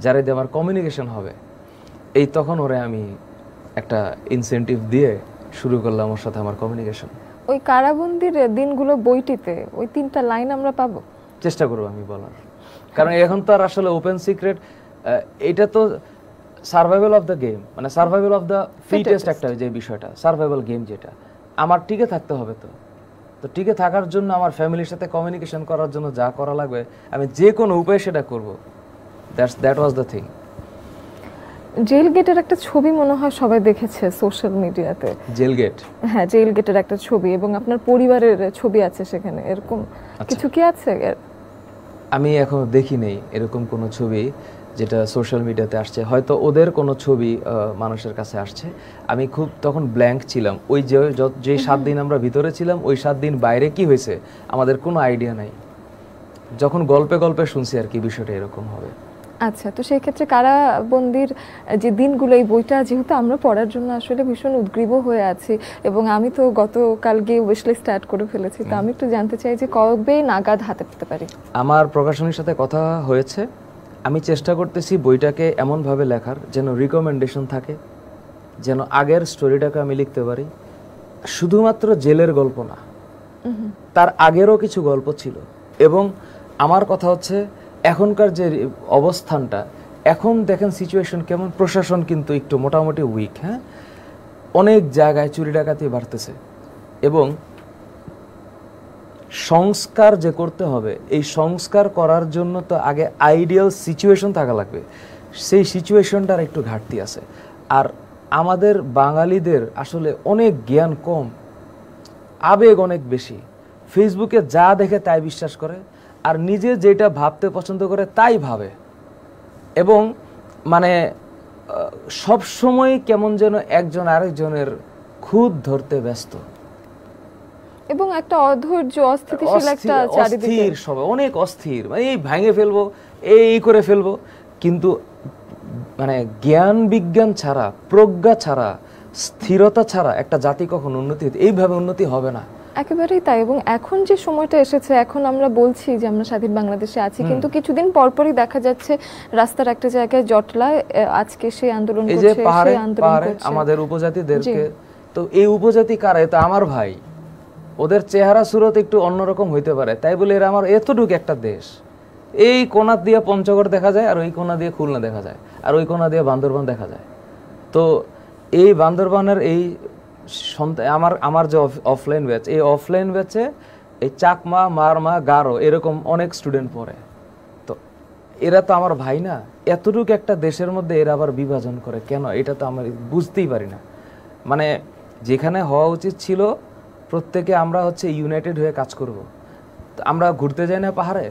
যারা দিয়ে আমার কমিউনিকেশন হবে এই তখন ওরে আমি একটা ইনসেনটিভ দিয়ে শুরু করলাম ওর সাথে আমার কমিউনিকেশন। ওই কারাবন্দির দিনগুলো বইটিতে ওই 3টা লাইন আমরা পাবো? চেষ্টা করব আমি বলার, কারণ এখন তো আর আসলে ওপেন সিক্রেট, এটা তো সার্ভাইভাল অফ দ্য গেম, মানে সার্ভাইভাল অফ দ্য ফিটেস্ট একটা যে বিষয়টা সার্ভাইভাল গেম, যেটা আমার টিকে থাকতে হবে। তো টিকে থাকার জন্য আমার ফ্যামিলির সাথে কমিউনিকেশন করার জন্য যা করা লাগবে আমি যে কোনো উপায়ে সেটা করব। That was the thing. Jail গেটের একটা ছবি মনে হয় সবাই দেখেছে সোশ্যাল মিডিয়াতে। Jail gate? হ্যাঁ, জেল গেটের একটা ছবি এবং আপনার পরিবারের ছবি আছে সেখানে, এরকম কিছু কি আছে? আমি এখনো দেখি নেই এরকম কোনো ছবি যেটা সোশ্যাল মিডিয়াতে আসছে, হয়তো ওদের কোনো ছবি মানুষের কাছে আসছে। আমি খুব তখন ব্ল্যাঙ্ক ছিলাম, ওই যে 7 দিন আমরা ভিতরে ছিলাম ওই 7 দিন বাইরে কি হয়েছে আমাদের কোনো আইডিয়া নাই। যখন গল্পে গল্পে শুনছি আর কি বিষয়টা এরকম হবে। আচ্ছা, তো সেই ক্ষেত্রে কারাবন্দির যে দিনগুলো, এই বইটা যেহেতু আমরা পড়ার জন্য আসলে ভীষণ উদ্গ্রীব হয়ে আছি এবং আমি তো গতকাল গিয়ে উইশলিস্ট স্টার্ট করে ফেলেছি, তো আমি একটু জানতে চাই যে কবে নাগাদ হাতে পেতে পারি? আমার প্রকাশনীর সাথে কথা হয়েছে, আমি চেষ্টা করতেছি বইটাকে এমনভাবে লেখার যেন রিকমেন্ডেশন থাকে, যেন আগের স্টোরিটাকে আমি লিখতে পারি। শুধুমাত্র জেলের গল্প না, তার আগেরও কিছু গল্প ছিল। এবং আমার কথা হচ্ছে এখনকার যে অবস্থানটা, এখন দেখেন সিচুয়েশন কেমন, প্রশাসন কিন্তু একটু মোটামুটি উইক, হ্যাঁ, অনেক জায়গায় চুরি ডাকাতি বাড়তেছে এবং সংস্কার যে করতে হবে, এই সংস্কার করার জন্য তো আগে আইডিয়াল সিচুয়েশন থাকা লাগবে, সেই সিচুয়েশনটার একটু ঘাটতি আছে। আর আমাদের বাঙালিদের আসলে অনেক জ্ঞান কম, আবেগ অনেক বেশি, ফেসবুকে যা দেখে তাই বিশ্বাস করে আর নিজে যেটা ভাবতে পছন্দ করে তাই ভাবে, এবং মানে সব সময় কেমন যেন একজন আরেকজনের খুঁত ধরতে ব্যস্ত এবং একটা অধৈর্য, অস্থিতিশীল একটা চারিদিকে, অস্থির, সবাই অনেক অস্থির, মানে এই ভেঙে ফেলবো, এই করে ফেলবো, কিন্তু মানে জ্ঞান বিজ্ঞান ছাড়া, প্রজ্ঞা ছাড়া, স্থিরতা ছাড়া একটা জাতি কখন উন্নতি, এইভাবে উন্নতি হবে না। একেবারেই তাই। এবং এখন যে সময়টা এসেছে, এখন আমরা বলছি যে আমরা স্বাধীন বাংলাদেশে আছি, কিন্তু কিছুদিন পরপরই দেখা যাচ্ছে রাস্তার একটা জায়গায় জটলায় আজকে সেই আন্দোলন করছে, সেই আন্দোলন করছে আমাদের উপজাতিদেরকে। তো এই উপজাতি কারা? এটা আমার ভাই, ওদের চেহারা সুরত একটু অন্যরকম হইতে পারে, তাই বলে এরা আমার এতটুকু একটা দেশ, এই কোণা দিয়ে পঞ্চগড় দেখা যায় আর ওই কোণা দিয়ে খুলনা দেখা যায় আর ওই কোণা দিয়ে বান্দরবান দেখা যায়। তো এই বান্দরবানের এই আমার যে অফলাইন ব্যাচ, এই অফলাইন ব্যাচে এই চাকমা, মারমা, গারো এরকম অনেক স্টুডেন্ট পড়ে। তো এরা তো আমার ভাই না, এতটুকু একটা দেশের মধ্যে এরা আবার বিভাজন করে কেন, এটা তো আমি বুঝতেই পারি না। মানে যেখানে হওয়া উচিত ছিল প্রত্যেকে আমরা হচ্ছে ইউনাইটেড হয়ে কাজ করব। তো আমরা ঘুরতে যাই না পাহাড়ে,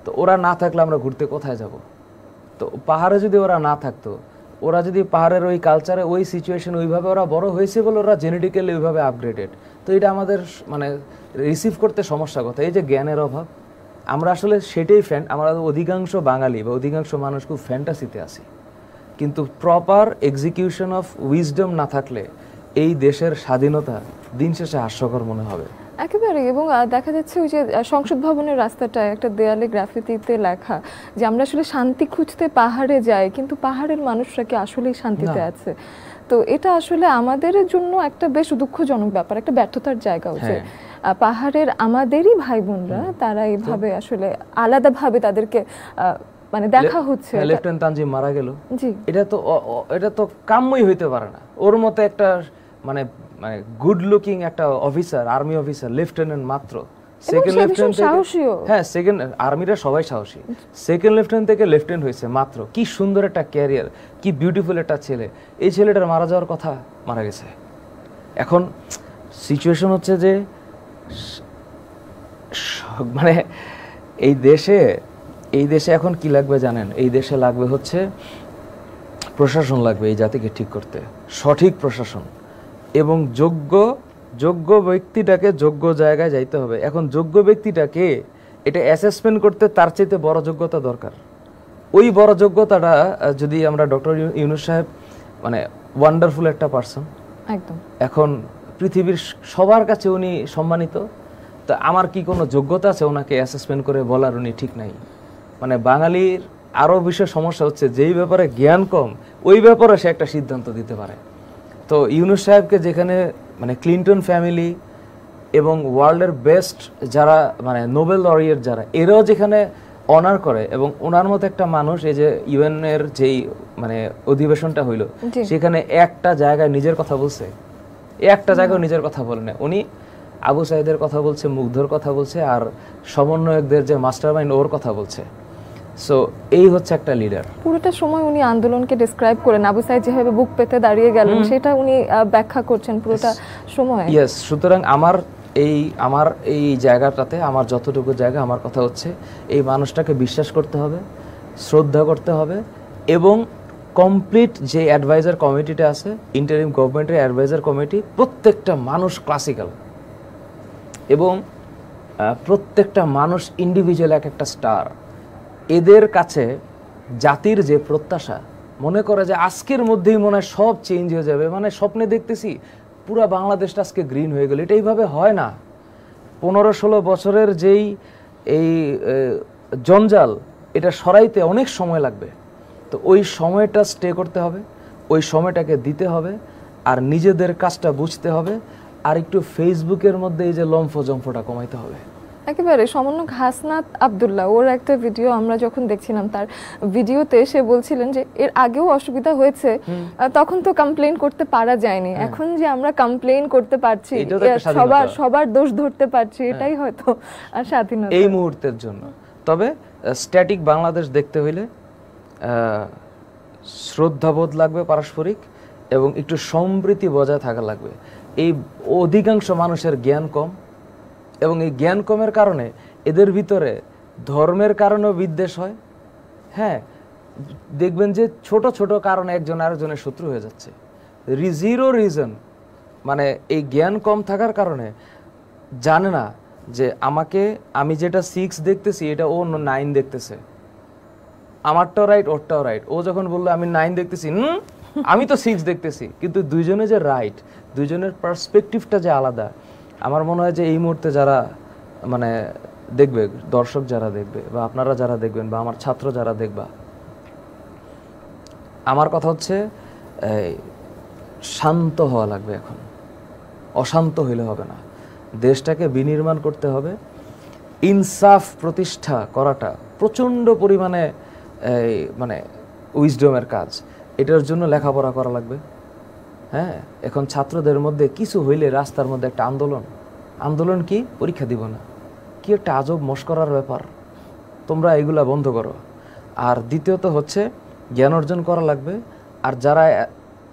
তো ওরা না থাকলে আমরা ঘুরতে কোথায় যাব? তো পাহাড়ে যদি ওরা না থাকতো, ওরা যদি পাহাড়ের ওই কালচারে, ওই সিচুয়েশন, ওইভাবে ওরা বড় হয়েছে বলে ওরা জেনেটিক্যালি ওইভাবে আপগ্রেডেড, তো এটা আমাদের মানে রিসিভ করতে সমস্যা কথা, এই যে জ্ঞানের অভাব। আমরা আসলে সেটাই আমরা অধিকাংশ বাঙালি বা অধিকাংশ মানুষ খুব ফ্যান্টাসিতে আছি, কিন্তু প্রপার এক্সিকিউশন অফ উইজডম না থাকলে এই দেশের স্বাধীনতা দিন শেষে হাস্যকর মনে হবে একেবারে। এবং দেখা যাচ্ছে ওই যে সংসদ ভবনের রাস্তাটায় একটা দেয়ালে গ্রাফিতিতে লেখা যে আমরা আসলে শান্তি খুঁজতে পাহাড়ে যাই, কিন্তু পাহাড়ের মানুষরা কি আসলেই শান্তিতে আছে? তো এটা আসলে আমাদের জন্য একটা বেশ দুঃখজনক ব্যাপার, একটা ব্যর্থতার জায়গা হচ্ছে। পাহাড়ের আমাদেরই ভাই বোনরা তারা এইভাবে আসলে আলাদাভাবে তাদেরকে মানে দেখা হচ্ছে। লেফটেন্যান্ট তানজিম মারা গেল, জি, এটা তো কাম্যই হইতে পারে না। ওর মতো একটা মানে মানে গুড লুকিং একটা অফিসার, আর্মি অফিসার, লেফটেন্যান্ট মাত্র, সেকেন্ড লেফটেন্যান্ট থেকে, হ্যাঁ সেকেন্ড, আর্মিরা সবাই সাহসী, সেকেন্ড লেফটেন্যান্ট থেকে লেফটেন্যান্ট হয়েছে মাত্র। কি সুন্দর একটা ক্যারিয়ার, কি বিউটিফুল একটা ছেলে, এই ছেলেটার মারা যাওয়ার কথা, মারা গেছে। এখন সিচুয়েশন হচ্ছে যে মানে এই দেশে এখন কি লাগবে জানেন? এই দেশে লাগবে হচ্ছে প্রশাসন লাগবে এই জাতিকে ঠিক করতে, সঠিক প্রশাসন, এবং যোগ্য ব্যক্তিটাকে যোগ্য জায়গায় যাইতে হবে। এখন যোগ্য ব্যক্তিটাকে এটা অ্যাসেসমেন্ট করতে তার চাইতে বড় যোগ্যতা দরকার। ওই বড় যোগ্যতাটা যদি আমরা ডক্টর ইউনূস সাহেব, মানে ওয়ান্ডারফুল একটা পারসন, একদম, এখন পৃথিবীর সবার কাছে উনি সম্মানিত। তো আমার কি কোনো যোগ্যতা আছে ওনাকে অ্যাসেসমেন্ট করে বলার? উনি ঠিক নাই। মানে বাঙালির আরো বিষয় সমস্যা হচ্ছে যেই ব্যাপারে জ্ঞান কম ওই ব্যাপারে সে একটা সিদ্ধান্ত দিতে পারে। তো ইউনূস সাহেবকে যেখানে মানে ক্লিনটন ফ্যামিলি এবং ওয়ার্ল্ডের বেস্ট যারা মানে নোবেল লরিয়েট যারা এরাও যেখানে অনার করে, এবং ওনার মতো একটা মানুষ এই যে ইউএন এর যেই মানে অধিবেশনটা হইলো সেখানে একটা জায়গায় নিজের কথা বলছে, একটা জায়গায় নিজের কথা বলে না। উনি আবু সাইদের কথা বলছে, মুগ্ধর কথা বলছে, আর সমন্বয়কদের যে মাস্টারমাইন্ড ওর কথা বলছে। সো এই হচ্ছে একটা লিডার। পুরোটা সময় উনি আন্দোলনকে ডেসক্রাইব করেন, আবু সাইদ যেভাবে বুক পেতে দাঁড়িয়ে গেলেন সেটা উনি ব্যাখ্যা করছেন পুরোটা সময়। ইয়েস, সুতরাং আমার এই জায়গাটাতে আমার যতটুকু জায়গা, আমার কথা হচ্ছে এই মানুষটাকে বিশ্বাস করতে হবে, শ্রদ্ধা করতে হবে, এবং কমপ্লিট যে অ্যাডভাইজার কমিটিটা আছে ইন্টারিম গভর্নমেন্টের অ্যাডভাইজার কমিটি, প্রত্যেকটা মানুষ ক্লাসিক্যাল এবং প্রত্যেকটা মানুষ ইন্ডিভিজুয়াল এক একটা স্টার। এদের কাছে জাতির যে প্রত্যাশা, মনে করে যে আজকের মধ্যেই মনে হয় সব চেঞ্জ হয়ে যাবে, মানে স্বপ্নে দেখতেছি পুরা বাংলাদেশটা আজকে গ্রিন হয়ে গেল, এটা এইভাবে হয় না। 15-16 বছরের যেই এই জঞ্জাল, এটা সরাইতে অনেক সময় লাগবে। তো ওই সময়টা স্টে করতে হবে, ওই সময়টাকে দিতে হবে, আর নিজেদের কাজটা বুঝতে হবে, আর একটু ফেসবুকের মধ্যে এই যে লম্ফ-জম্ফটা কমাইতে হবে। একেবারে সমন্বয়ক হাসনাত আব্দুল্লাহ, ওর একটা ভিডিও আমরা যখন দেখছিলাম, তার ভিডিওতে সে বলছিলেন যে এর আগেও অসুবিধা হয়েছে, তখন তো কমপ্লেইন করতে পারা যায়নি, এখন যে আমরা কমপ্লেইন করতে পারছি, সবার দোষ ধরতে পারছি, এটাই হয়তো স্বাধীনতা এই মুহূর্তের জন্য। তবে স্ট্যাটিক বাংলাদেশ দেখতে হইলে শ্রদ্ধাবোধ লাগবে পারস্পরিক, এবং একটু সম্প্রীতি বজায় থাকা লাগবে। এই অধিকাংশ মানুষের জ্ঞান কম, এবং এই জ্ঞান কমের কারণে এদের ভিতরে ধর্মের কারণেও বিদ্বেষ হয়। হ্যাঁ, দেখবেন যে ছোট ছোট কারণে একজন আরেকজনের শত্রু হয়ে যাচ্ছে, জিরো রিজন। মানে এই জ্ঞান কম থাকার কারণে জানে না যে আমি যেটা 6 দেখতেছি এটা ও 9 দেখতেছে, আমারটাও রাইট ওরটাও রাইট। ও যখন বললো আমি 9 দেখতেছি, আমি তো 6 দেখতেছি, কিন্তু দুইজনে যে রাইট, দুইজনের পার্সপেক্টিভটা যে আলাদা। আমার মনে হয় যে এই মুহূর্তে যারা মানে দেখবে, দর্শক যারা দেখবে, বা আপনারা যারা দেখবেন, বা আমার ছাত্র যারা দেখবা, আমার কথা হচ্ছে শান্ত হওয়া লাগবে। এখন অশান্ত হইলে হবে না, দেশটাকে বিনির্মাণ করতে হবে। ইনসাফ প্রতিষ্ঠা করাটা প্রচণ্ড পরিমাণে মানে উইজডমের কাজ, এটার জন্য লেখাপড়া করা লাগবে। হ্যাঁ, এখন ছাত্রদের মধ্যে কিছু হইলে রাস্তার মধ্যে একটা আন্দোলন কি পরীক্ষা দিব না, কি একটা আজব মস্করার ব্যাপার। তোমরা এগুলা বন্ধ করো। আর দ্বিতীয়ত হচ্ছে জ্ঞান অর্জন করা লাগবে। আর যারা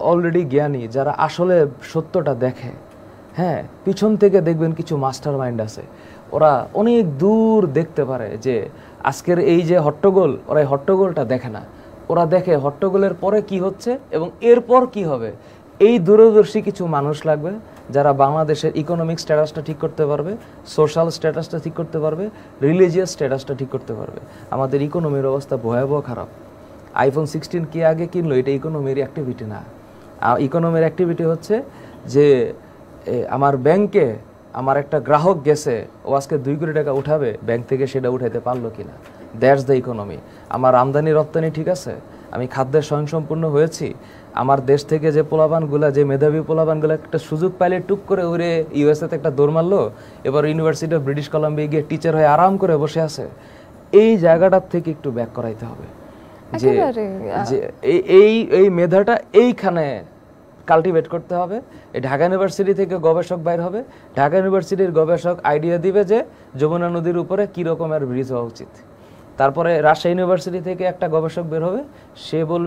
অলরেডি জ্ঞানী, যারা আসলে সত্যটা দেখে, হ্যাঁ, পিছন থেকে দেখবেন কিছু মাস্টার মাইন্ড আছে, ওরা অনেক দূর দেখতে পারে যে আজকের এই যে হট্টগোল, ওরা এই হট্টগোলটা দেখে না, ওরা দেখে হট্টগোলের পরে কি হচ্ছে এবং এরপর কি হবে। এই দূরদর্শী কিছু মানুষ লাগবে যারা বাংলাদেশের ইকোনমিক স্ট্যাটাসটা ঠিক করতে পারবে, সোশ্যাল স্ট্যাটাসটা ঠিক করতে পারবে, রিলিজিয়াস স্ট্যাটাসটা ঠিক করতে পারবে। আমাদের ইকোনমির অবস্থা ভয়াবহ খারাপ। iPhone 16 কে আগে কিনলো, এটা ইকোনমির অ্যাক্টিভিটি না। ইকোনমির অ্যাক্টিভিটি হচ্ছে যে আমার ব্যাংকে আমার একটা গ্রাহক গেছে, ও আজকে 2 কোটি টাকা উঠাবে, ব্যাংক থেকে সেটা উঠাইতে পারলো কিনা, দ্যাটস দ্য ইকোনমি। আমার আমদানি রপ্তানি ঠিক আছে, আমি খাদ্যের স্বয়ংসম্পূর্ণ হয়েছি, আমার দেশ থেকে যে পোলাপানগুলা, যে মেধাবী পোলাপানগুলা একটা সুযোগ পাইলে টুক করে উড়ে ইউএসএতে একটা দৌড় মারলো, এবার ইউনিভার্সিটি অফ ব্রিটিশ কলাম্বিয়া গিয়ে টিচার হয়ে আরাম করে বসে আছে। এই জায়গাটার থেকে একটু ব্যাক করাইতে হবে যে এই মেধাটা এইখানে কাল্টিভেট করতে হবে। এই ঢাকা ইউনিভার্সিটি থেকে গবেষক বাইর হবে, ঢাকা ইউনিভার্সিটির গবেষক আইডিয়া দিবে যে যমুনা নদীর উপরে কি রকমের ব্রিজ হওয়া উচিত। তারপরে রাজশাহী ইউনিভার্সিটি থেকে একটা গবেষক বের হবে, সে বলবে